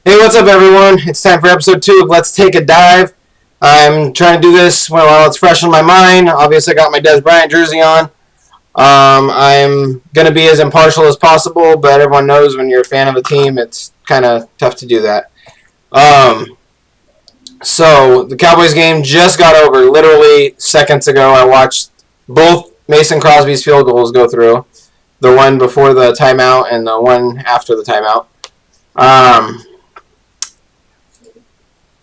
Hey, what's up, everyone? It's time for episode 2 of Let's Take a Dive. I'm trying to do this while it's fresh in my mind. Obviously, I got my Des Bryant jersey on. I'm going to be as impartial as possible, but everyone knows when you're a fan of a team, it's kind of tough to do that. So, the Cowboys game just got over. Literally seconds ago, I watched both Mason Crosby's field goals go through. The one before the timeout and the one after the timeout.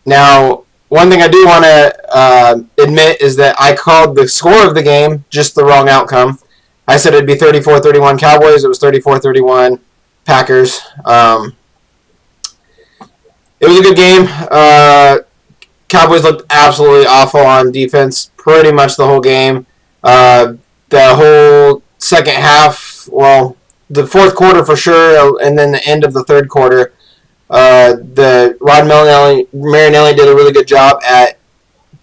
Now, one thing I do want to admit is that I called the score of the game just the wrong outcome. I said it'd be 34-31 Cowboys. It was 34-31 Packers. It was a good game. Cowboys looked absolutely awful on defense pretty much the whole game. The whole second half, well, the fourth quarter for sure, and then the end of the third quarter. The Rod Marinelli did a really good job at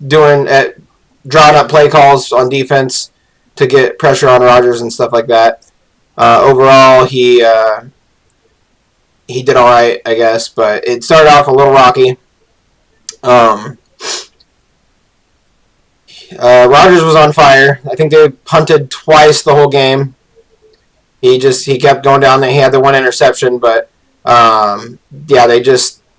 drawing up play calls on defense to get pressure on Rodgers and stuff like that. Overall, he did all right, I guess, but it started off a little rocky. Rodgers was on fire. I think they punted twice the whole game. He kept going down there. He had the one interception, but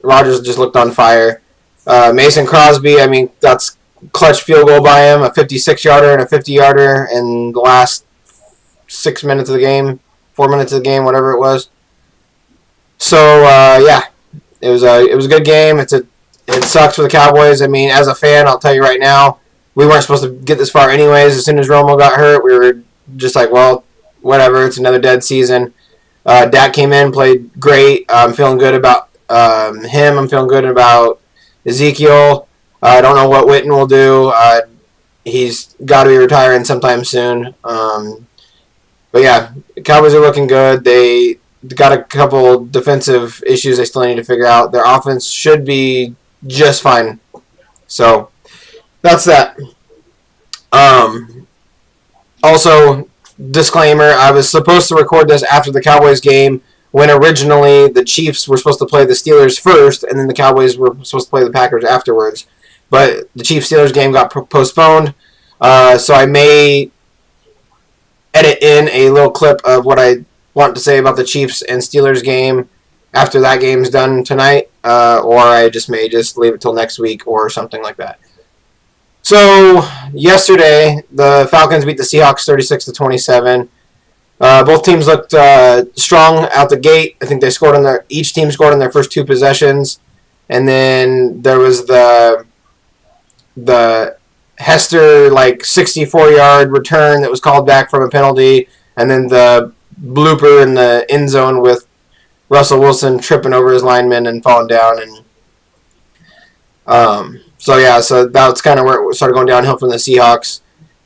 Rodgers just looked on fire. Mason Crosby, I mean, that's clutch field goal by him, a 56-yarder and a 50-yarder in the last 6 minutes of the game, 4 minutes of the game, whatever it was. So, it was a good game. It sucks for the Cowboys. I mean, as a fan, I'll tell you right now, we weren't supposed to get this far anyways. As soon as Romo got hurt, we were just like, well, whatever, it's another dead season. Dak came in, played great. I'm feeling good about him. I'm feeling good about Ezekiel. I don't know what Witten will do. He's got to be retiring sometime soon. But yeah, the Cowboys are looking good. They got a couple defensive issues they still need to figure out. Their offense should be just fine. So that's that. Also, disclaimer, I was supposed to record this after the Cowboys game when originally the Chiefs were supposed to play the Steelers first and then the Cowboys were supposed to play the Packers afterwards. But the Chiefs-Steelers game got postponed, so I may edit in a little clip of what I want to say about the Chiefs and Steelers game after that game's done tonight, or I may leave it till next week or something like that. So, yesterday, the Falcons beat the Seahawks 36-27. Both teams looked strong out the gate. I think each team scored on their first two possessions. And then there was the Hester 64-yard return that was called back from a penalty. And then the blooper in the end zone with Russell Wilson tripping over his lineman and falling down. So that's kind of where it started going downhill from the Seahawks.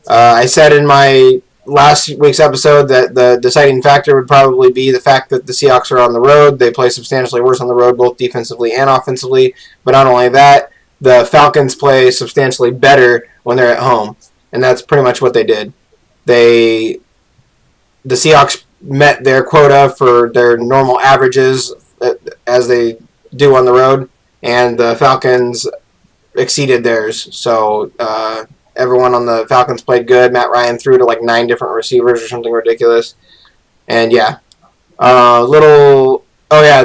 I said in my last week's episode that the deciding factor would probably be the fact that the Seahawks are on the road. They play substantially worse on the road, both defensively and offensively. But not only that, the Falcons play substantially better when they're at home. And that's pretty much what they did. The Seahawks met their quota for their normal averages as they do on the road. And the Falcons exceeded theirs. So everyone on the Falcons played good. Matt Ryan threw to 9 different receivers or something ridiculous. And yeah. And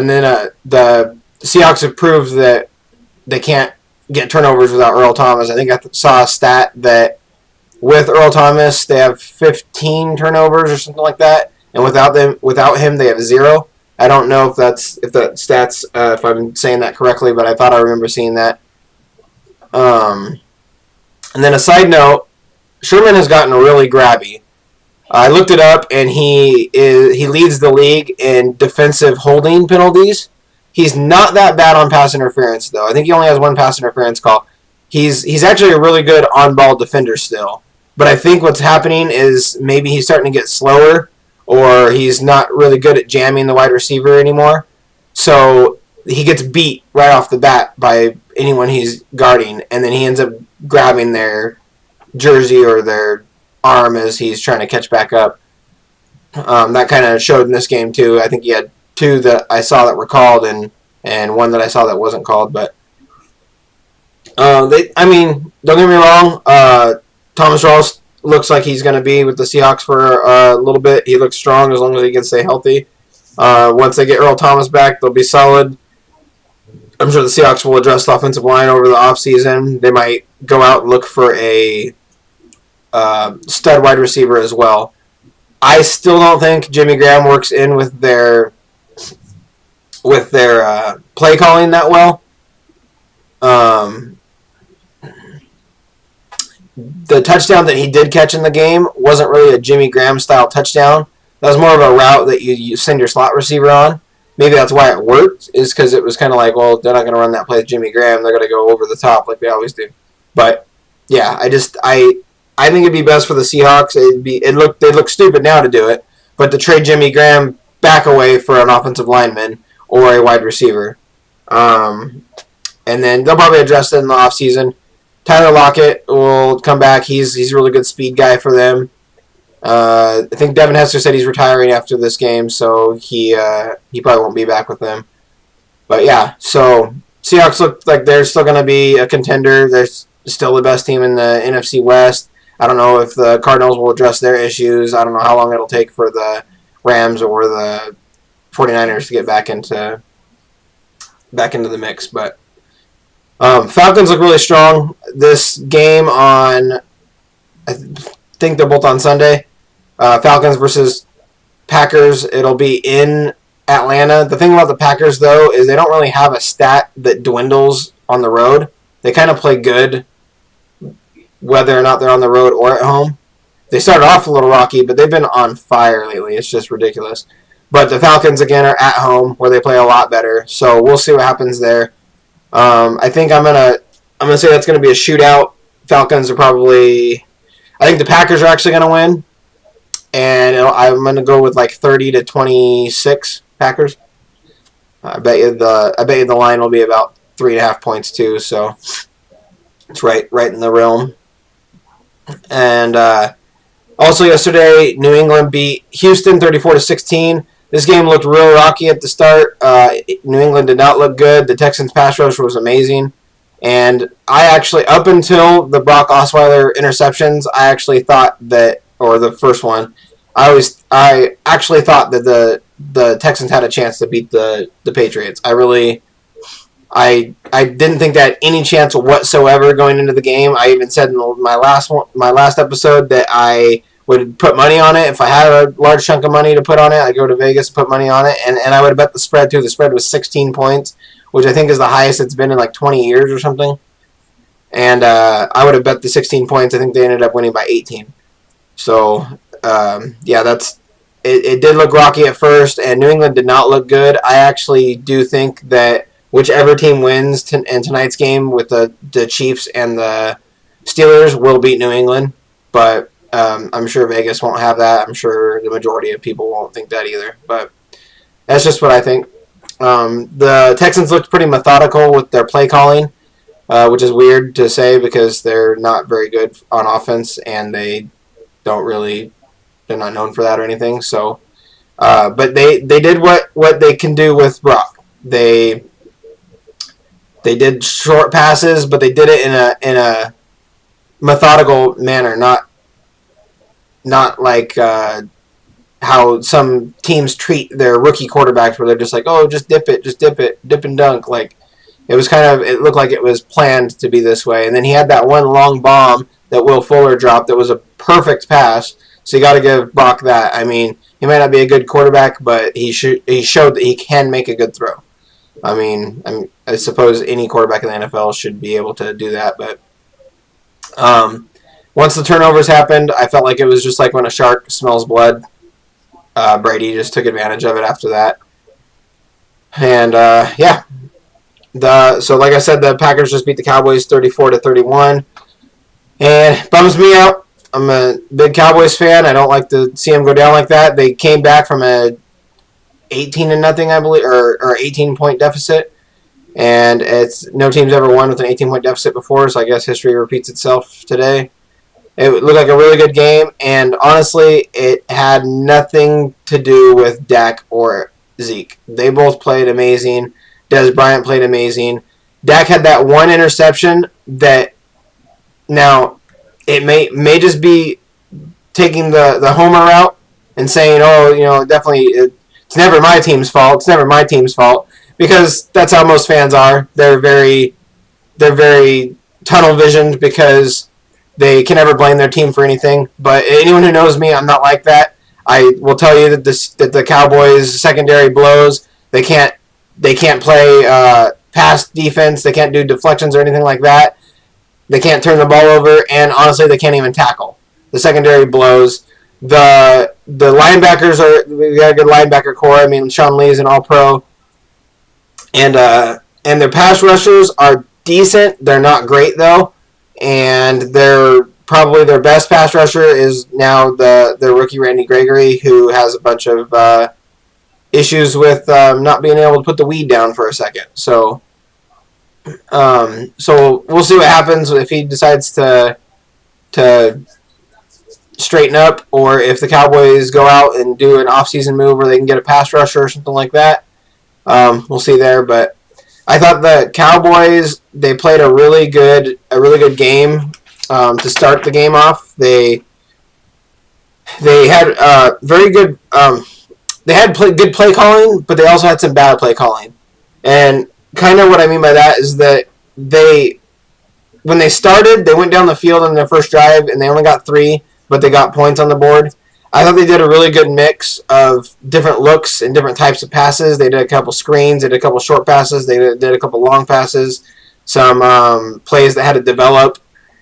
then the Seahawks have proved that they can't get turnovers without Earl Thomas. I think I saw a stat that with Earl Thomas they have 15 turnovers or something like that. And without him they have 0. I don't know if that stats if I'm saying that correctly, but I thought I remember seeing that. And then a side note, Sherman has gotten really grabby. I looked it up, and he leads the league in defensive holding penalties. He's not that bad on pass interference, though. I think he only has 1 pass interference call. He's actually a really good on-ball defender still. But I think what's happening is maybe he's starting to get slower, or he's not really good at jamming the wide receiver anymore. So he gets beat right off the bat by anyone he's guarding, and then he ends up grabbing their jersey or their arm as he's trying to catch back up. That kind of showed in this game too. I think he had 2 that I saw that were called, and and one that I saw that wasn't called. But don't get me wrong. Thomas Rawls looks like he's going to be with the Seahawks for a little bit. He looks strong as long as he can stay healthy. Once they get Earl Thomas back, they'll be solid. I'm sure the Seahawks will address the offensive line over the offseason. They might go out and look for a stud wide receiver as well. I still don't think Jimmy Graham works in with their play calling that well. The touchdown that he did catch in the game wasn't really a Jimmy Graham style touchdown. That was more of a route that you send your slot receiver on. Maybe that's why it worked, is because it was kind of like, well, they're not going to run that play with Jimmy Graham. They're going to go over the top like they always do. But yeah, I think it'd be best for the Seahawks. They'd look stupid now to do it, but to trade Jimmy Graham back away for an offensive lineman or a wide receiver. And then they'll probably address it in the offseason. Tyler Lockett will come back. He's a really good speed guy for them. I think Devin Hester said he's retiring after this game, so he probably won't be back with them. But yeah, so Seahawks look like they're still going to be a contender. They're still the best team in the NFC West. I don't know if the Cardinals will address their issues. I don't know how long it'll take for the Rams or the 49ers to get back into the mix. But Falcons look really strong. This game I think they're both on Sunday. Falcons versus Packers. It'll be in Atlanta. The thing about the Packers, though, is they don't really have a stat that dwindles on the road. They kind of play good whether or not they're on the road or at home. They started off a little rocky, but they've been on fire lately. It's just ridiculous. But the Falcons, again, are at home where they play a lot better. So we'll see what happens there. I think I'm gonna say that's gonna be a shootout. Falcons are probably. I think the Packers are actually gonna win, and I'm gonna go with like 30-26 Packers. I bet you the line will be about 3.5 points too. So it's right in the realm. And also yesterday, New England beat Houston 34-16. This game looked real rocky at the start. New England did not look good. The Texans' pass rush was amazing. And I actually, up until the Brock Osweiler interceptions, I actually thought that, or the first one, I actually thought that the Texans had a chance to beat the Patriots. I didn't think they had any chance whatsoever going into the game. I even said in my last episode that I would put money on it. If I had a large chunk of money to put on it, I'd go to Vegas and put money on it, and I would have bet the spread too. The spread was 16 points, which I think is the highest it's been in like 20 years or something. And I would have bet the 16 points. I think they ended up winning by 18. So, yeah, it did look rocky at first, and New England did not look good. I actually do think that whichever team wins in tonight's game with the Chiefs and the Steelers will beat New England, but I'm sure Vegas won't have that. I'm sure the majority of people won't think that either, but that's just what I think. The Texans looked pretty methodical with their play calling, which is weird to say because they're not very good on offense and they're not known for that or anything. So, but they did what they can do with Brock. They did short passes, but they did it in a methodical manner, not like how some teams treat their rookie quarterbacks, where they're just like, oh, just dip it, dip and dunk. Like it looked like it was planned to be this way. And then he had that one long bomb that Will Fuller dropped that was a perfect pass. So you got to give Brock that. I mean, he might not be a good quarterback, but he showed that he can make a good throw. I suppose any quarterback in the NFL should be able to do that, but once the turnovers happened, I felt like it was just like when a shark smells blood. Brady just took advantage of it after that. And, yeah. So like I said, the Packers just beat the Cowboys 34-31. And it bums me out. I'm a big Cowboys fan. I don't like to see them go down like that. They came back from a 18-0, I believe, or 18-point deficit. And no team's ever won with an 18-point deficit before, so I guess history repeats itself today. It looked like a really good game, and honestly, it had nothing to do with Dak or Zeke. They both played amazing. Des Bryant played amazing. Dak had that one interception that now it may just be taking the homer route and saying, oh, definitely it's never my team's fault. It's never my team's fault, because that's how most fans are. They're very tunnel visioned because they can never blame their team for anything. But anyone who knows me, I'm not like that. I will tell you that the Cowboys secondary blows. They can't play pass defense. They can't do deflections or anything like that. They can't turn the ball over, and honestly, they can't even tackle. The secondary blows. The linebackers we got a good linebacker core. I mean, Sean Lee's an All-Pro, and their pass rushers are decent. They're not great though, and they're probably their best pass rusher is now the rookie Randy Gregory, who has a bunch of issues with not being able to put the weed down for a second. So we'll see what happens if he decides to straighten up, or if the Cowboys go out and do an off-season move where they can get a pass rusher or something like that. We'll see there, but I thought the Cowboys, they played a really good game to start the game off. They had very good. They had good play calling, but they also had some bad play calling. And kind of what I mean by that is that when they started, they went down the field on their first drive and they only got 3, but they got points on the board. I thought they did a really good mix of different looks and different types of passes. They did a couple screens, they did a couple short passes, they did a couple long passes, some plays that had to develop,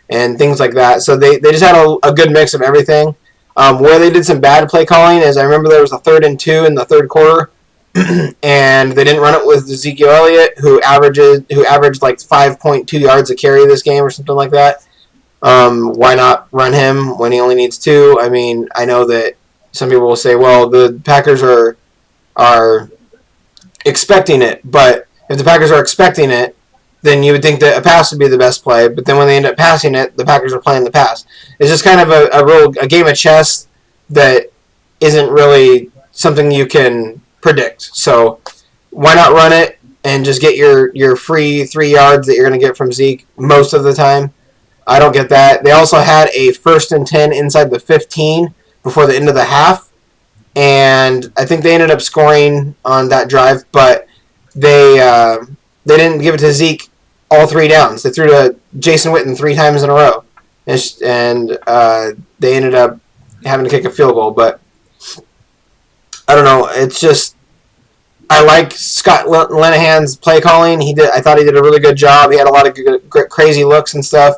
and things like that. So they just had a good mix of everything. Where they did some bad play calling is I remember there was a 3rd and 2 in the third quarter, and they didn't run it with Ezekiel Elliott, who averaged like 5.2 yards a carry this game or something like that. Why not run him when he only needs 2? I mean, I know that some people will say, well, the Packers are expecting it, but if the Packers are expecting it, then you would think that a pass would be the best play, but then when they end up passing it, the Packers are playing the pass. It's just kind of a game of chess that isn't really something you can predict. So why not run it and just get your free 3 yards that you're going to get from Zeke most of the time? I don't get that. They also had a 1st and 10 inside the 15 before the end of the half, and I think they ended up scoring on that drive, but they didn't give it to Zeke all 3 downs. They threw to Jason Witten 3 times in a row, and they ended up having to kick a field goal. But I don't know. It's just I like Scott Linehan's play calling. I thought he did a really good job. He had a lot of good, crazy looks and stuff.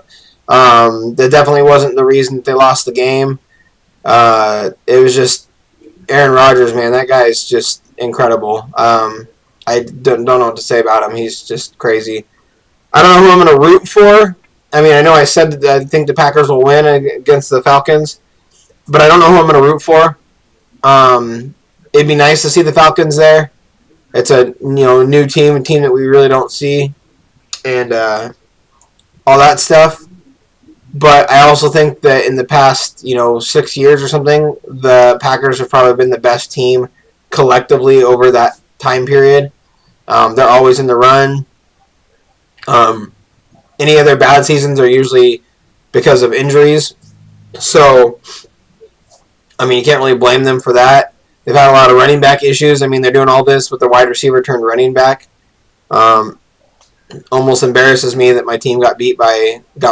That definitely wasn't the reason that they lost the game. It was just Aaron Rodgers, man. That guy is just incredible. I don't know what to say about him. He's just crazy. I don't know who I'm going to root for. I mean, I know I said that I think the Packers will win against the Falcons, but I don't know who I'm going to root for. It'd be nice to see the Falcons there. It's a new team, a team that we really don't see, and all that stuff. But I also think that in the past 6 years or something, the Packers have probably been the best team collectively over that time period. They're always in the run. Any of their bad seasons are usually because of injuries. So, I mean, you can't really blame them for that. They've had a lot of running back issues. I mean, they're doing all this with their wide receiver turned running back. Almost embarrasses me that my team got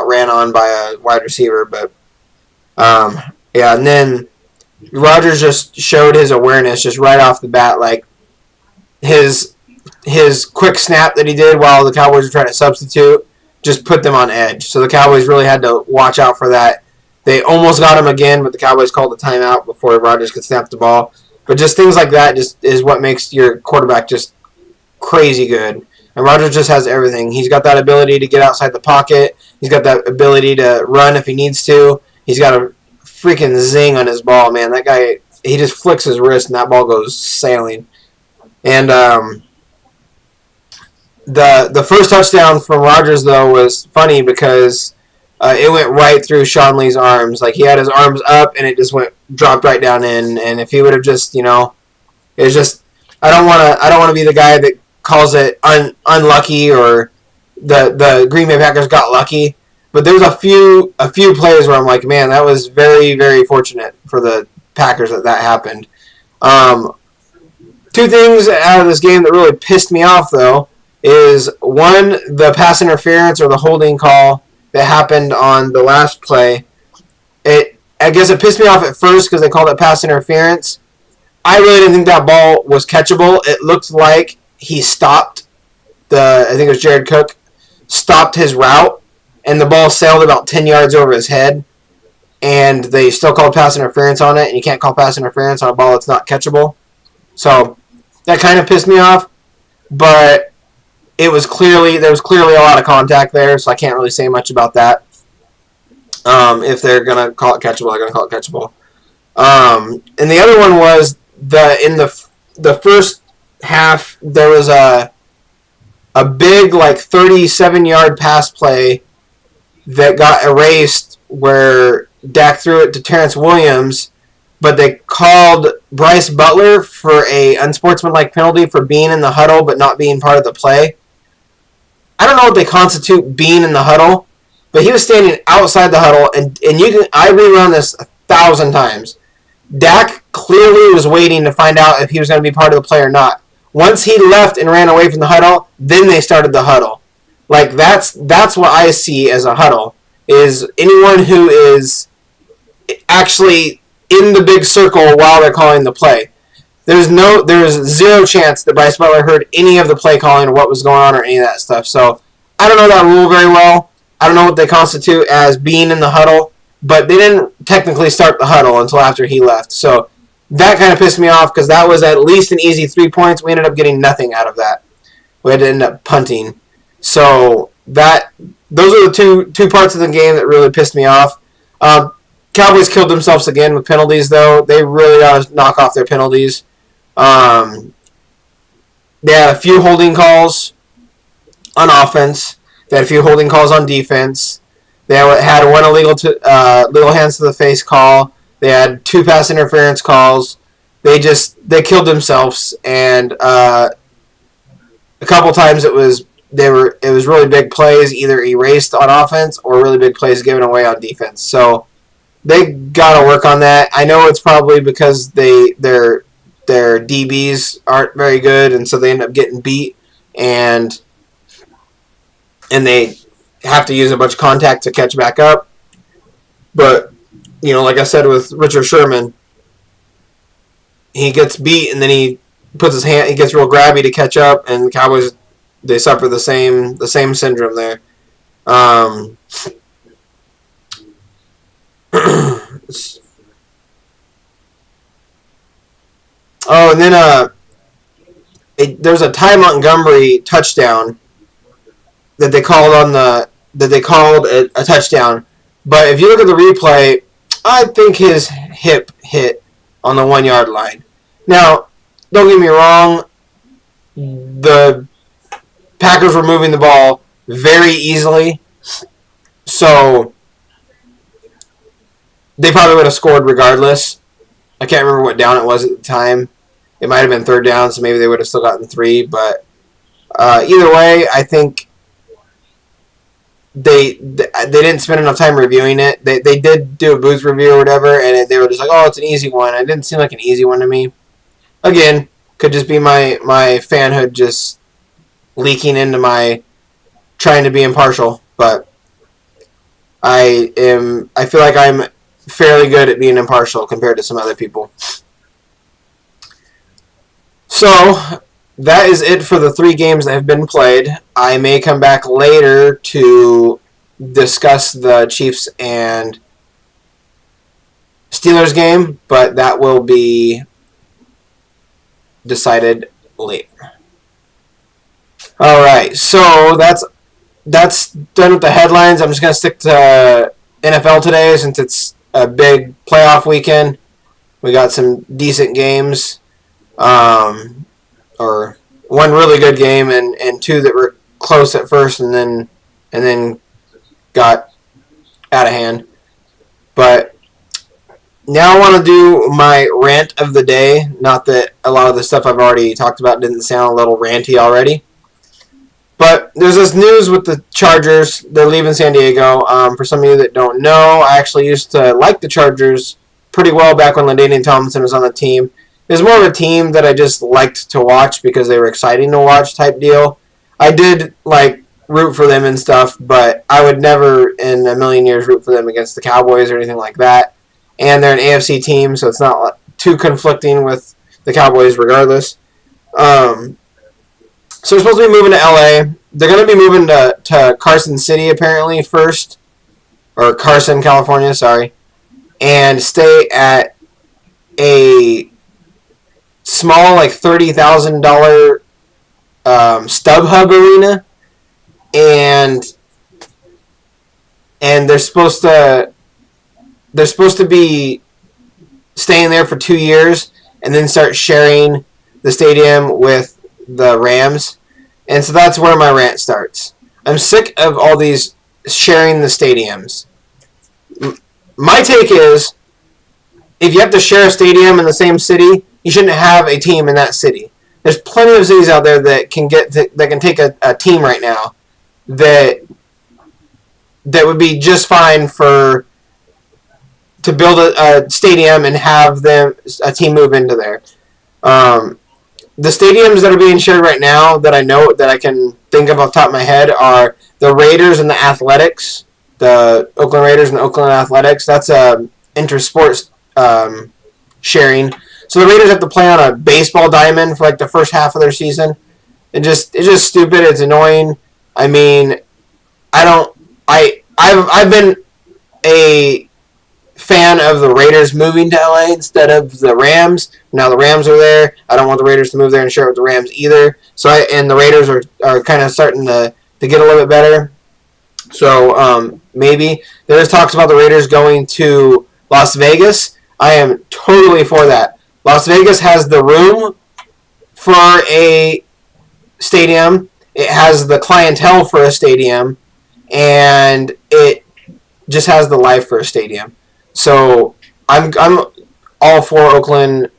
ran on by a wide receiver. But, yeah, and then Rodgers just showed his awareness just right off the bat. Like, his quick snap that he did while the Cowboys were trying to substitute just put them on edge. So the Cowboys really had to watch out for that. They almost got him again, but the Cowboys called the timeout before Rodgers could snap the ball. But just things like that just is what makes your quarterback just crazy good. And Rodgers just has everything. He's got that ability to get outside the pocket. He's got that ability to run if he needs to. He's got a freaking zing on his ball, man. That guy, he just flicks his wrist and that ball goes sailing. And the first touchdown from Rodgers, though, was funny because it went right through Sean Lee's arms. Like, he had his arms up and it just dropped right down in. And if he would have just, it's just, I don't want to be the guy that calls it unlucky or the Green Bay Packers got lucky. But there's a few plays where I'm like, man, that was very, very fortunate for the Packers that happened. Two things out of this game that really pissed me off, though, is one, the pass interference or the holding call that happened on the last play. I guess it pissed me off at first because they called it pass interference. I really didn't think that ball was catchable. It looked like he stopped I think it was Jared Cook, stopped his route, and the ball sailed about 10 yards over his head, and they still called pass interference on it, and you can't call pass interference on a ball that's not catchable. So that kind of pissed me off, but there was clearly a lot of contact there, so I can't really say much about that. If they're going to call it catchable, they're going to call it catchable. And the other one was in the first half, there was a big, like, 37-yard pass play that got erased where Dak threw it to Terrence Williams, but they called Bryce Butler for a unsportsmanlike penalty for being in the huddle but not being part of the play. I don't know what they constitute being in the huddle, but he was standing outside the huddle, and I rerun this 1,000 times. Dak clearly was waiting to find out if he was going to be part of the play or not. Once he left and ran away from the huddle, then they started the huddle. Like, that's what I see as a huddle, is anyone who is actually in the big circle while they're calling the play. There's zero chance that Bryce Butler heard any of the play calling or what was going on or any of that stuff. So I don't know that rule very well. I don't know what they constitute as being in the huddle, but they didn't technically start the huddle until after he left. So that kind of pissed me off because that was at least an easy 3 points. We ended up getting nothing out of that. We had to end up punting. So those are the two parts of the game that really pissed me off. Cowboys killed themselves again with penalties, though. They really ought to knock off their penalties. They had a few holding calls on offense. They had a few holding calls on defense. They had one illegal hands to the face call. They had 2 pass interference calls. They killed themselves, and a couple times it was really big plays either erased on offense or really big plays given away on defense. So they got to work on that. I know it's probably because their DBs aren't very good, and so they end up getting beat, and they have to use a bunch of contact to catch back up. But, like I said with Richard Sherman, he gets beat, and then he puts his hand, he gets real grabby to catch up, and the Cowboys, they suffer the same syndrome there. And then there's a Ty Montgomery touchdown that they called a touchdown. But if you look at the replay, I think his hip hit on the 1 yard line. Now, don't get me wrong, the Packers were moving the ball very easily, so they probably would have scored regardless. I can't remember what down it was at the time. It might have been 3rd down, so maybe they would have still gotten 3. But either way, I think they didn't spend enough time reviewing it. They did do a booth review or whatever, and they were just like, oh, it's an easy one. It didn't seem like an easy one to me. Again, could just be my fanhood just leaking into my trying to be impartial. But I feel like I'm fairly good at being impartial compared to some other people. So that is it for the 3 games that have been played. I may come back later to discuss the Chiefs and Steelers game, but that will be decided later. Alright, so that's done with the headlines. I'm just going to stick to NFL today since it's a big playoff weekend. We got some decent games. Or one really good game and 2 that were close at first and then got out of hand. But Now I want to do my rant of the day. Not that a lot of the stuff I've already talked about didn't sound a little ranty already. But there's this news with the Chargers. They're leaving San Diego. For some of you that don't know, I actually used to like the Chargers pretty well back when LaDainian Tomlinson was on the team. It was more of a team that I just liked to watch because they were exciting to watch type deal. I did like root for them and stuff, but I would never in a million years root for them against the Cowboys or anything like that. And they're an AFC team, so it's not too conflicting with the Cowboys regardless. So they're supposed to be moving to LA. They're going to be moving to Carson City apparently first, or Carson, California, sorry, and stay at a small, like $30,000 StubHub arena, and they're supposed to be staying there for 2 years and then start sharing the stadium with the Rams. And so that's where my rant starts. I'm sick of all these sharing the stadiums. My take is, if you have to share a stadium in the same city, you shouldn't have a team in that city. There's plenty of cities out there that can take a team right now that would be just fine to build a stadium and have a team move into there. The stadiums that are being shared right now that I know that I can think of off the top of my head are the Raiders and the Athletics, the Oakland Raiders and the Oakland Athletics. That's inter-sports sharing. So the Raiders have to play on a baseball diamond for like the first half of their season. It's just stupid. It's annoying. I mean, I've been a fan of the Raiders moving to LA instead of the Rams. Now the Rams are there. I don't want the Raiders to move there and share it with the Rams either. And the Raiders are kind of starting to get a little bit better. So maybe there's talks about the Raiders going to Las Vegas. I am totally for that. Las Vegas has the room for a stadium. It has the clientele for a stadium, and it just has the life for a stadium. So I'm all for Oakland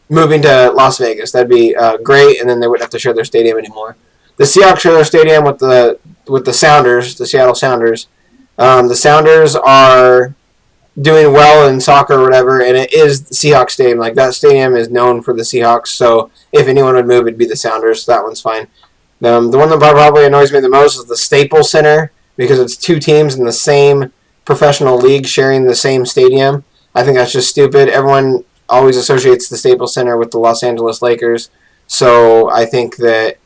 moving to Las Vegas. That'd be great, and then they wouldn't have to share their stadium anymore. The Seahawks share their stadium with the Sounders, the Seattle Sounders. The Sounders are doing well in soccer or whatever, and it is the Seahawks stadium. Like, that stadium is known for the Seahawks, so if anyone would move, it'd be the Sounders. So that one's fine. The one that probably annoys me the most is the Staples Center, because it's two teams in the same professional league sharing the same stadium. I think that's just stupid. Everyone always associates the Staples Center with the Los Angeles Lakers, so I think that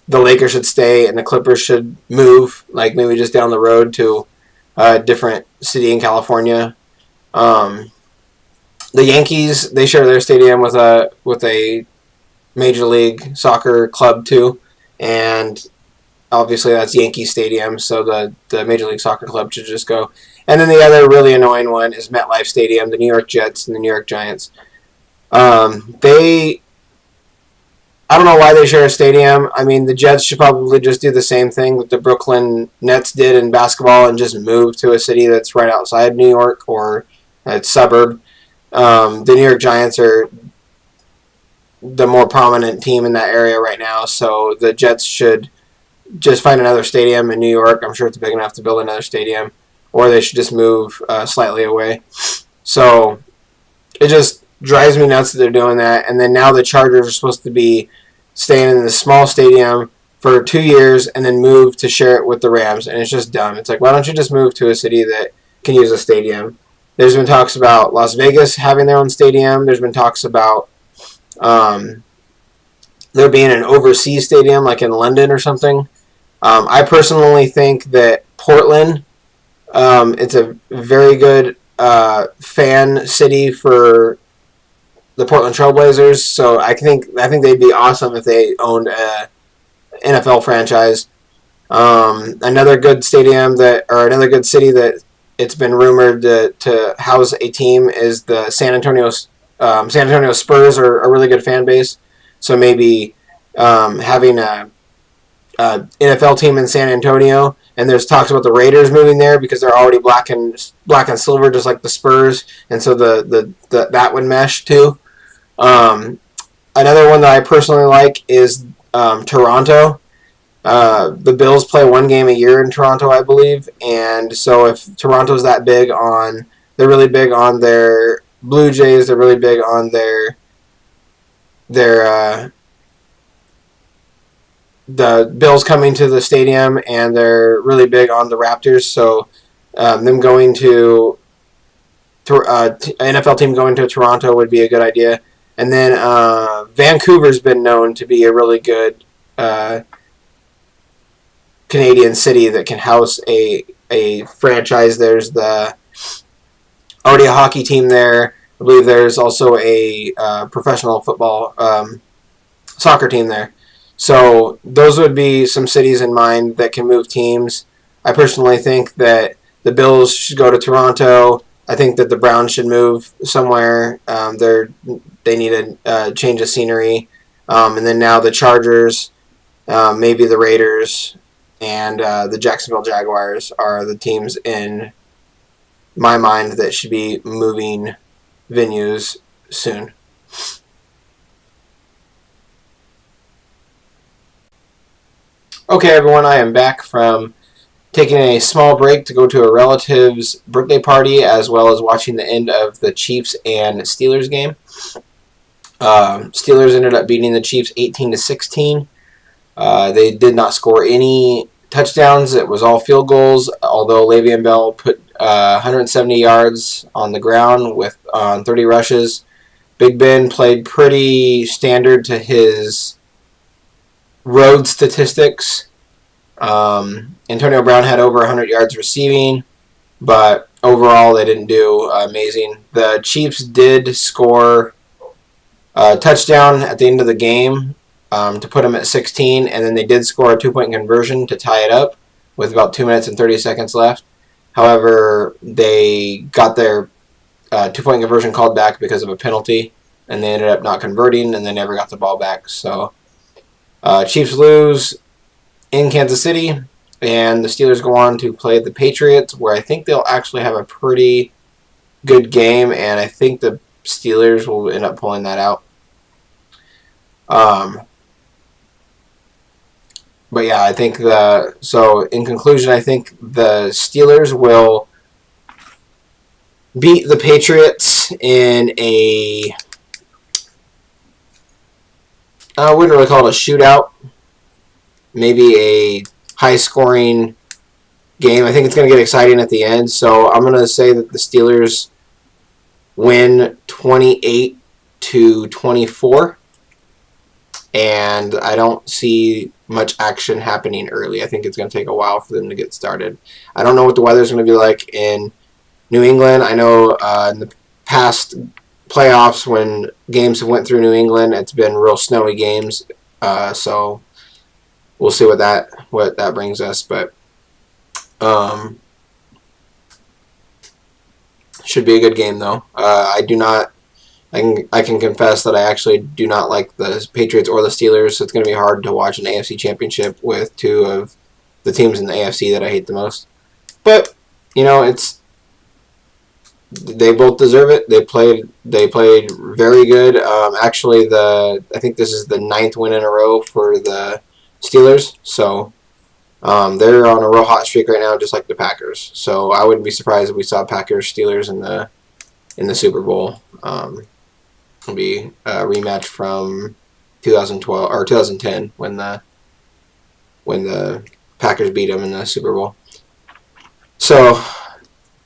the Lakers should stay and the Clippers should move, like maybe just down the road to a different city in California. The Yankees, they share their stadium with a Major League Soccer club too, and obviously that's Yankee Stadium, so the Major League Soccer club should just go. And then the other really annoying one is MetLife Stadium, the New York Jets and the New York Giants. I don't know why they share a stadium. I mean, the Jets should probably just do the same thing that the Brooklyn Nets did in basketball and just move to a city that's right outside New York or a suburb. The New York Giants are the more prominent team in that area right now, so the Jets should just find another stadium in New York. I'm sure it's big enough to build another stadium, or they should just move slightly away. So it just drives me nuts that they're doing that. And then now the Chargers are supposed to be staying in this small stadium for 2 years and then move to share it with the Rams, and it's just dumb. It's like, why don't you just move to a city that can use a stadium? There's been talks about Las Vegas having their own stadium. There's been talks about there being an overseas stadium, like in London or something. I personally think that Portland, it's a very good fan city for the Portland Trailblazers. So I think they'd be awesome if they owned a NFL franchise. Another good stadium another good city that it's been rumored to house a team is the San Antonio Spurs are a really good fan base. So maybe having a NFL team in San Antonio, and there's talks about the Raiders moving there because they're already black and silver, just like the Spurs, and so that would mesh too. Another one that I personally like is Toronto. The Bills play one game a year in Toronto, I believe, and so if Toronto's that big on, they're really big on their Blue Jays. They're really big on their the Bills coming to the stadium, and they're really big on the Raptors. So them going to NFL team going to Toronto would be a good idea. And then Vancouver's been known to be a really good Canadian city that can house a franchise. There's already a hockey team there. I believe there's also a professional football soccer team there. So those would be some cities in mind that can move teams. I personally think that the Bills should go to Toronto. I think that the Browns should move somewhere. They need a change of scenery. And then now the Chargers, maybe the Raiders, and the Jacksonville Jaguars are the teams in my mind that should be moving venues soon. Okay, everyone, I am back from taking a small break to go to a relative's birthday party, as well as watching the end of the Chiefs and Steelers game. Steelers ended up beating the Chiefs 18-16. They did not score any touchdowns. It was all field goals, although Le'Veon Bell put 170 yards on the ground with 30 rushes. Big Ben played pretty standard to his road statistics. Antonio Brown had over 100 yards receiving, but overall they didn't do amazing. The Chiefs did score a touchdown at the end of the game to put them at 16, and then they did score a 2-point conversion to tie it up with about 2 minutes and 30 seconds left. However, they got their 2-point conversion called back because of a penalty, and they ended up not converting, and they never got the ball back. So Chiefs lose in Kansas City, and the Steelers go on to play the Patriots, where I think they'll actually have a pretty good game, and I think the Steelers will end up pulling that out. But yeah, I think so in conclusion, I think the Steelers will beat the Patriots in I wouldn't really call it a shootout, maybe a high-scoring game. I think it's going to get exciting at the end, so I'm going to say that the Steelers win 28-24, and I don't see much action happening early. I think it's going to take a while for them to get started. I don't know what the weather's going to be like in New England. I know in the past playoffs when games have went through New England, it's been real snowy games, so we'll see what that brings us, but should be a good game though. I can confess that I actually do not like the Patriots or the Steelers, so it's going to be hard to watch an AFC championship with two of the teams in the AFC that I hate the most. But you know, they both deserve it. They played very good. Actually, I think this is the 9th win in a row for the Steelers, so they're on a real hot streak right now, just like the Packers. So I wouldn't be surprised if we saw Packers Steelers in the Super Bowl. It'll be a rematch from 2012 or 2010 when the Packers beat them in the Super Bowl. So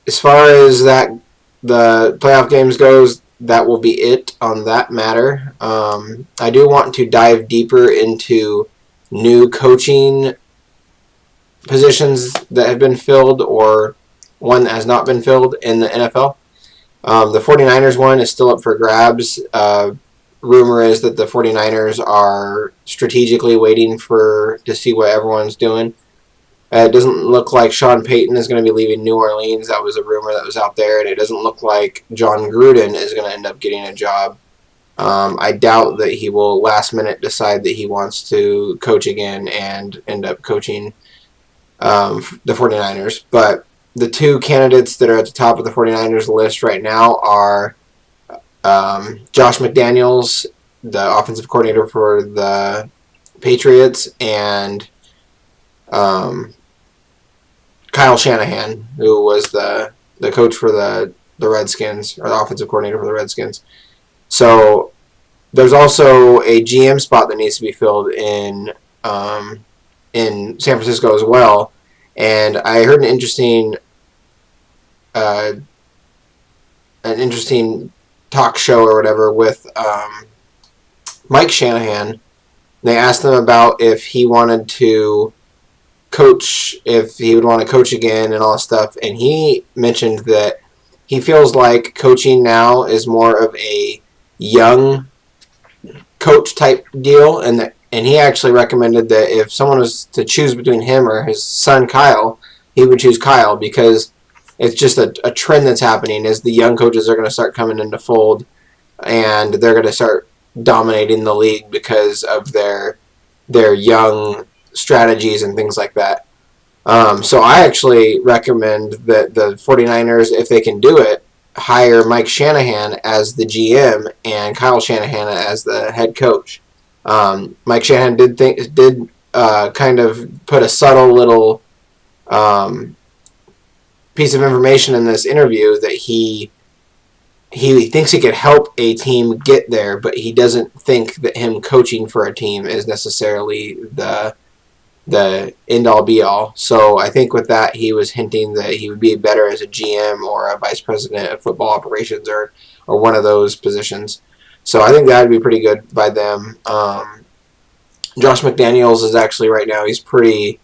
as far as the playoff games goes, that will be it on that matter. I do want to dive deeper into new coaching positions that have been filled or one that has not been filled in the NFL. The 49ers one is still up for grabs. Rumor is that the 49ers are strategically waiting to see what everyone's doing. It doesn't look like Sean Payton is going to be leaving New Orleans. That was a rumor that was out there. And it doesn't look like John Gruden is going to end up getting a job I doubt that he will last minute decide that he wants to coach again and end up coaching the 49ers. But the two candidates that are at the top of the 49ers list right now are Josh McDaniels, the offensive coordinator for the Patriots, and Kyle Shanahan, who was the coach for the Redskins, or the offensive coordinator for the Redskins. So there's also a GM spot that needs to be filled in San Francisco as well. And I heard an interesting talk show or whatever with Mike Shanahan. They asked him about if he wanted to coach, if he would want to coach again and all that stuff, and he mentioned that he feels like coaching now is more of a young coach type deal, and he actually recommended that if someone was to choose between him or his son Kyle, he would choose Kyle, because it's just a trend that's happening as the young coaches are going to start coming into fold, and they're going to start dominating the league because of their young strategies and things like that. So I actually recommend that the 49ers, if they can do it, hire Mike Shanahan as the GM and Kyle Shanahan as the head coach. Mike Shanahan did kind of put a subtle little piece of information in this interview that he thinks he could help a team get there, but he doesn't think that him coaching for a team is necessarily the end-all be-all. So I think with that, he was hinting that he would be better as a GM or a vice president of football operations, or one of those positions. So I think that would be pretty good by them. Josh McDaniels is actually right now, he's pretty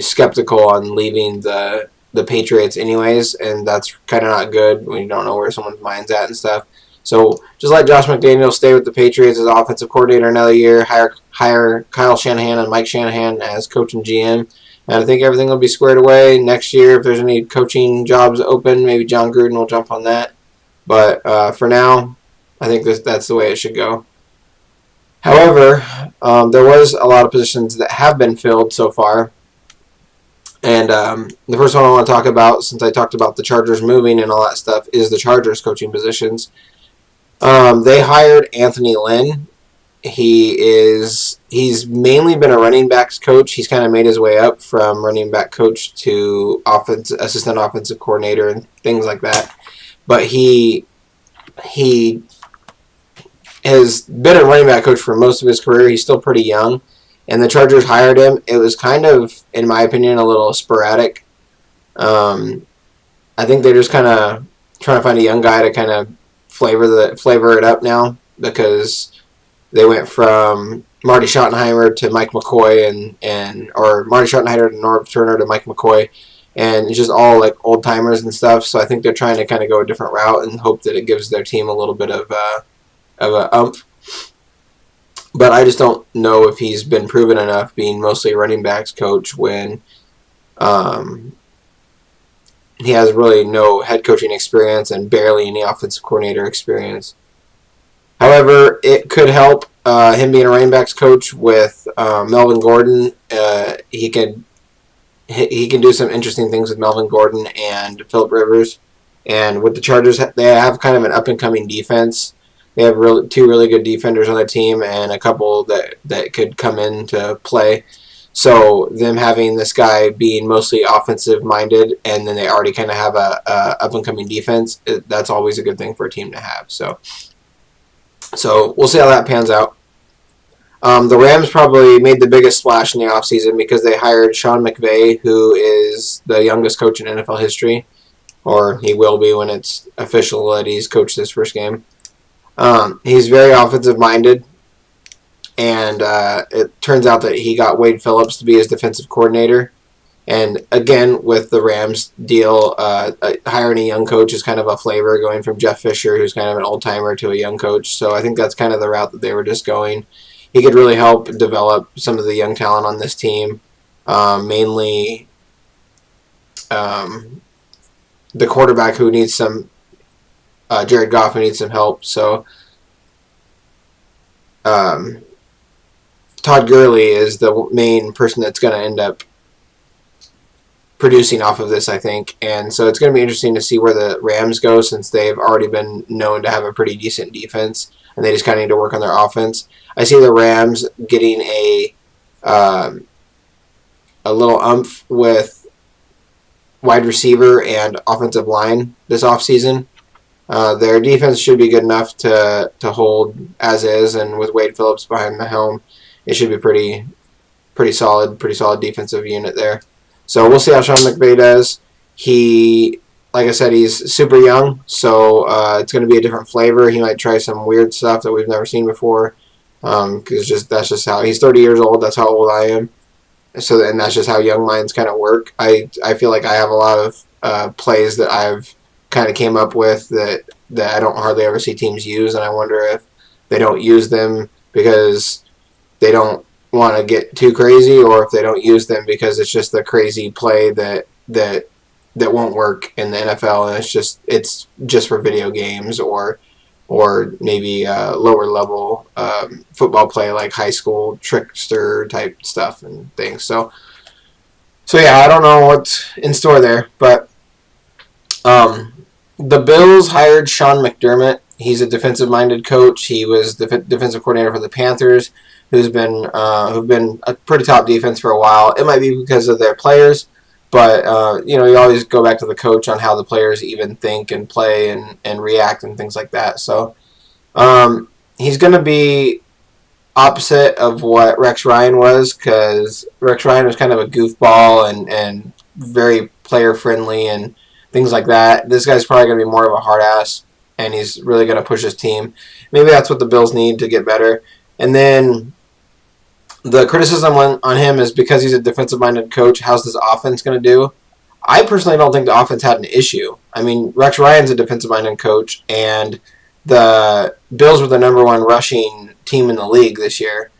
skeptical on leaving the Patriots anyways, and that's kind of not good when you don't know where someone's mind's at and stuff. So just let Josh McDaniels stay with the Patriots as offensive coordinator another year, hire Kyle Shanahan and Mike Shanahan as coach and GM, and I think everything will be squared away. Next year, if there's any coaching jobs open, maybe John Gruden will jump on that. But for now, I think that's the way it should go. However, there was a lot of positions that have been filled so far. And the first one I want to talk about, since I talked about the Chargers moving and all that stuff, is the Chargers coaching positions. They hired Anthony Lynn. He's mainly been a running backs coach. He's kind of made his way up from running back coach to assistant offensive coordinator and things like that. But he has been a running back coach for most of his career. He's still pretty young. And the Chargers hired him. It was kind of, in my opinion, a little sporadic. I think they're just kind of trying to find a young guy to kind of flavor it up now, because they went from Marty Schottenheimer to Mike McCoy or Marty Schottenheimer to Norv Turner to Mike McCoy, and it's just all like old timers and stuff. So I think they're trying to kind of go a different route and hope that it gives their team a little bit of a umph. But I just don't know if he's been proven enough being mostly a running backs coach when he has really no head coaching experience and barely any offensive coordinator experience. However, it could help him being a running backs coach with Melvin Gordon. He can do some interesting things with Melvin Gordon and Phillip Rivers. And with the Chargers, they have kind of an up-and-coming defense. They have two really good defenders on their team and a couple that could come into play. So them having this guy being mostly offensive-minded, and then they already kind of have a up-and-coming defense, that's always a good thing for a team to have. So we'll see how that pans out. The Rams probably made the biggest splash in the offseason because they hired Sean McVay, who is the youngest coach in NFL history, or he will be when it's official that he's coached his first game. He's very offensive-minded, and it turns out that he got Wade Phillips to be his defensive coordinator. And again, with the Rams deal, hiring a young coach is kind of a flavor, going from Jeff Fisher, who's kind of an old-timer, to a young coach. So I think that's kind of the route that they were just going. He could really help develop some of the young talent on this team, mainly the quarterback who needs some Jared Goff, who needs some help. So um, Todd Gurley is the main person that's going to end up producing off of this, I think. And so it's going to be interesting to see where the Rams go, since they've already been known to have a pretty decent defense, and they just kind of need to work on their offense. I see the Rams getting a little umph with wide receiver and offensive line this offseason. Their defense should be good enough to hold as is, and with Wade Phillips behind the helm, it should be pretty solid defensive unit there. So we'll see how Sean McVay does. He, like I said, he's super young, so it's going to be a different flavor. He might try some weird stuff that we've never seen before, because that's just how he's 30 years old. That's how old I am. So, and that's just how young minds kind of work. I feel like I have a lot of plays that I've kind of came up with that I don't hardly ever see teams use, and I wonder if they don't use them because they don't want to get too crazy, or if they don't use them because it's just the crazy play that won't work in the NFL, and it's just for video games, or maybe lower level football play, like high school trickster type stuff and things. So yeah, I don't know what's in store there, but the Bills hired Sean McDermott. He's a defensive-minded coach. He was the defensive coordinator for the Panthers, who've been a pretty top defense for a while. It might be because of their players, but you always go back to the coach on how the players even think and play and react and things like that. So he's going to be opposite of what Rex Ryan was, because Rex Ryan was kind of a goofball and very player-friendly and things like that. This guy's probably going to be more of a hard ass, and he's really going to push his team. Maybe that's what the Bills need to get better. And then the criticism on him is because he's a defensive-minded coach, how's this offense going to do? I personally don't think the offense had an issue. I mean, Rex Ryan's a defensive-minded coach, and the Bills were the number one rushing team in the league this year.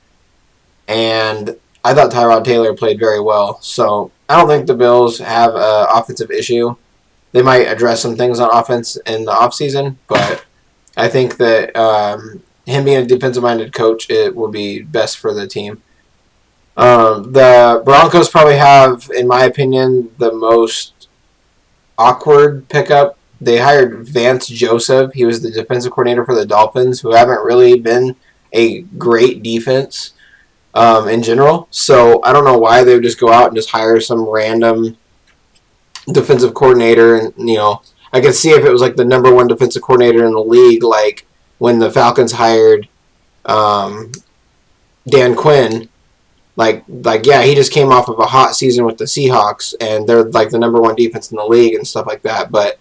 And I thought Tyrod Taylor played very well. So I don't think the Bills have an offensive issue. They might address some things on offense in the offseason, but I think that him being a defensive-minded coach, it will be best for the team. The Broncos probably have, in my opinion, the most awkward pickup. They hired Vance Joseph. He was the defensive coordinator for the Dolphins, who haven't really been a great defense in general. So I don't know why they would just go out and just hire some random defensive coordinator. And, I could see if it was like the number one defensive coordinator in the league, like when the Falcons hired Dan Quinn. Like yeah, he just came off of a hot season with the Seahawks, and they're like the number one defense in the league and stuff like that. But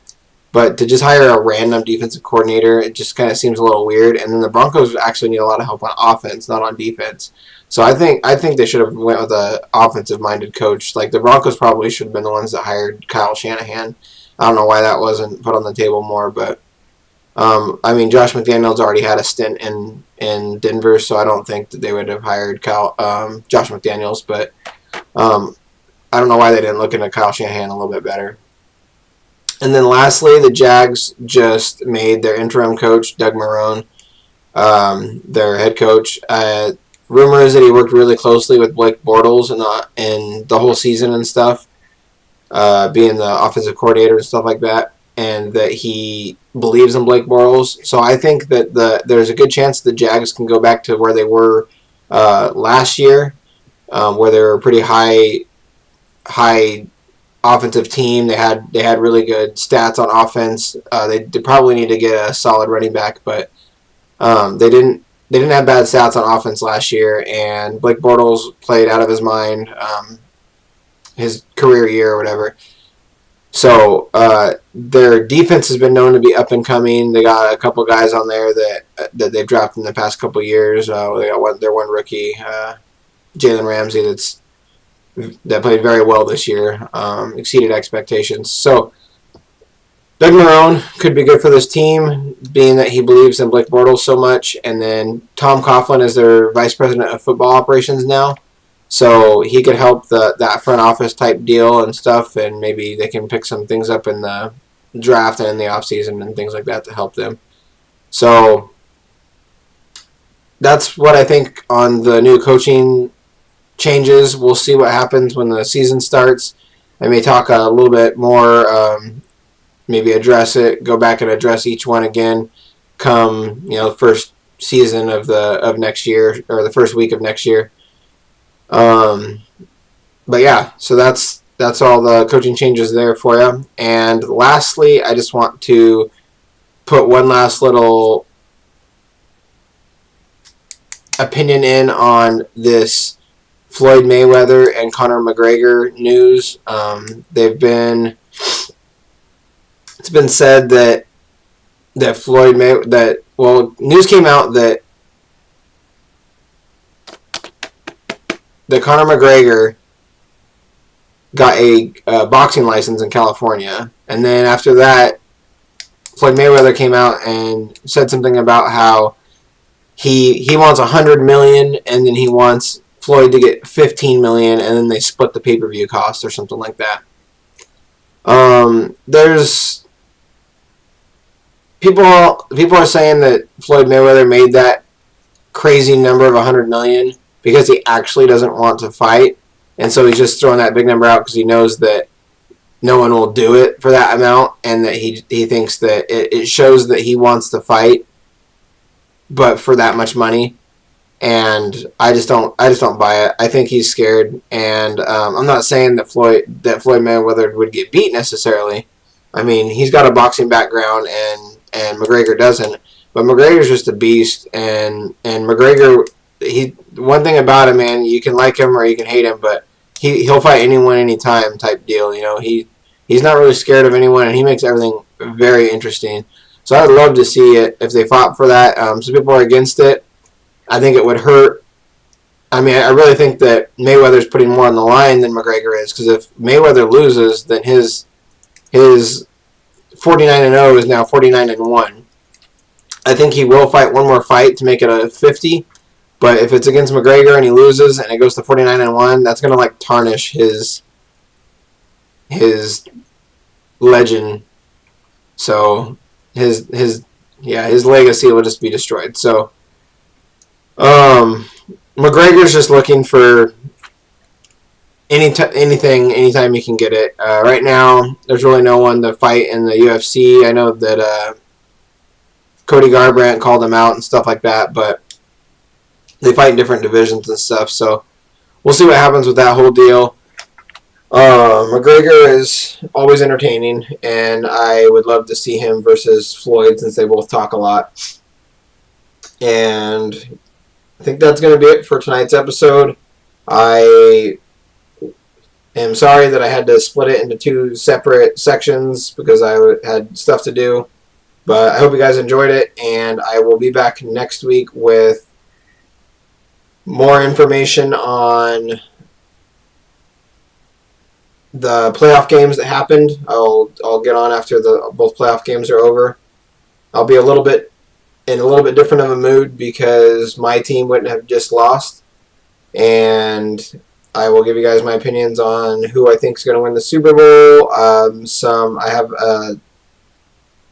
to just hire a random defensive coordinator, it just kind of seems a little weird. And then the Broncos actually need a lot of help on offense, not on defense. So I think they should have went with an offensive-minded coach. Like the Broncos probably should have been the ones that hired Kyle Shanahan. I don't know why that wasn't put on the table more, but Josh McDaniels already had a stint in Denver, so I don't think that they would have hired Josh McDaniels. But I don't know why they didn't look into Kyle Shanahan a little bit better. And then lastly, the Jags just made their interim coach, Doug Marrone, their head coach. Rumor is that he worked really closely with Blake Bortles in the whole season and stuff, being the offensive coordinator and stuff like that, and that he believes in Blake Bortles. So I think that there's a good chance the Jags can go back to where they were last year, where they were a pretty high offensive team. They had really good stats on offense. They probably need to get a solid running back, but they didn't have bad stats on offense last year, and Blake Bortles played out of his mind his career year or whatever. So their defense has been known to be up and coming. They got a couple guys on there that they've drafted in the past couple years. They got their one rookie, Jalen Ramsey, that played very well this year, exceeded expectations. So Doug Marrone could be good for this team, being that he believes in Blake Bortles so much. And then Tom Coughlin is their vice president of football operations now. So he could help that front office type deal and stuff, and maybe they can pick some things up in the draft and in the offseason and things like that to help them. So that's what I think on the new coaching changes. We'll see what happens when the season starts. I may talk a little bit more, maybe address it, go back and address each one again come, first season of next year, or the first week of next year. But yeah, so that's all the coaching changes there for you. And lastly, I just want to put one last little opinion in on this Floyd Mayweather and Conor McGregor news. It's been said that news came out that Conor McGregor got a boxing license in California, and then after that, Floyd Mayweather came out and said something about how he wants $100 million, and then he wants Floyd to get $15 million, and then they split the pay-per-view cost or something like that. There's people are saying that Floyd Mayweather made that crazy number of $100 million because he actually doesn't want to fight, and so he's just throwing that big number out because he knows that no one will do it for that amount, and that he thinks that it shows that he wants to fight, but for that much money. And I just don't buy it. I think he's scared, and I'm not saying that Floyd Mayweather would get beat necessarily. I mean, he's got a boxing background, and McGregor doesn't. But McGregor's just a beast, and McGregor, one thing about him, man, you can like him or you can hate him, but he'll fight anyone, anytime type deal. He's not really scared of anyone, and he makes everything very interesting. So I'd love to see it if they fought for that. Some people are against it. I think it would hurt. I mean, I really think that Mayweather's putting more on the line than McGregor is, because if Mayweather loses, then his 49-0 is now 49-1. I think he will fight one more fight to make it a 50. But if it's against McGregor and he loses and it goes to 49-1, that's gonna tarnish his legend. So his legacy will just be destroyed. So McGregor's just looking for anytime he can get it. Right now, there's really no one to fight in the UFC. I know that Cody Garbrandt called him out and stuff like that, but they fight in different divisions and stuff, so we'll see what happens with that whole deal. McGregor is always entertaining, and I would love to see him versus Floyd, since they both talk a lot. And I think that's going to be it for tonight's episode. I am sorry that I had to split it into two separate sections because I had stuff to do. But I hope you guys enjoyed it, and I will be back next week with more information on the playoff games that happened. I'll get on after both playoff games are over. I'll be in a little bit different of a mood because my team wouldn't have just lost, and I will give you guys my opinions on who I think is going to win the Super Bowl. I have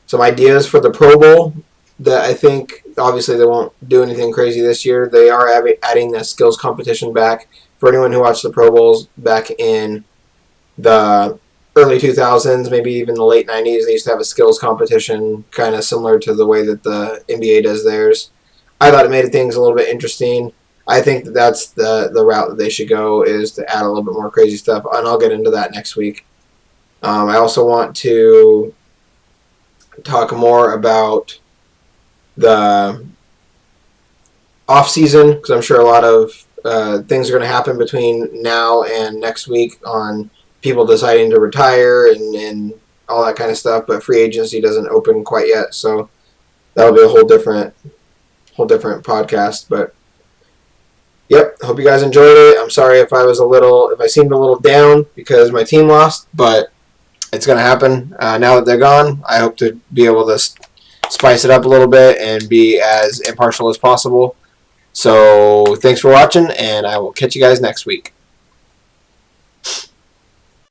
some ideas for the Pro Bowl that I think, obviously they won't do anything crazy this year. They are adding the skills competition back. For anyone who watched the Pro Bowls back in the early 2000s, maybe even the late 90s, they used to have a skills competition kind of similar to the way that the NBA does theirs. I thought it made things a little bit interesting. I think that's the route that they should go, is to add a little bit more crazy stuff, and I'll get into that next week. I also want to talk more about the off season, because I'm sure a lot of things are going to happen between now and next week on people deciding to retire and all that kind of stuff. But free agency doesn't open quite yet, so that'll be a whole different podcast. But yep, hope you guys enjoyed it. I'm sorry if I seemed a little down because my team lost, but it's going to happen now that they're gone. I hope to be able to spice it up a little bit and be as impartial as possible. So thanks for watching, and I will catch you guys next week.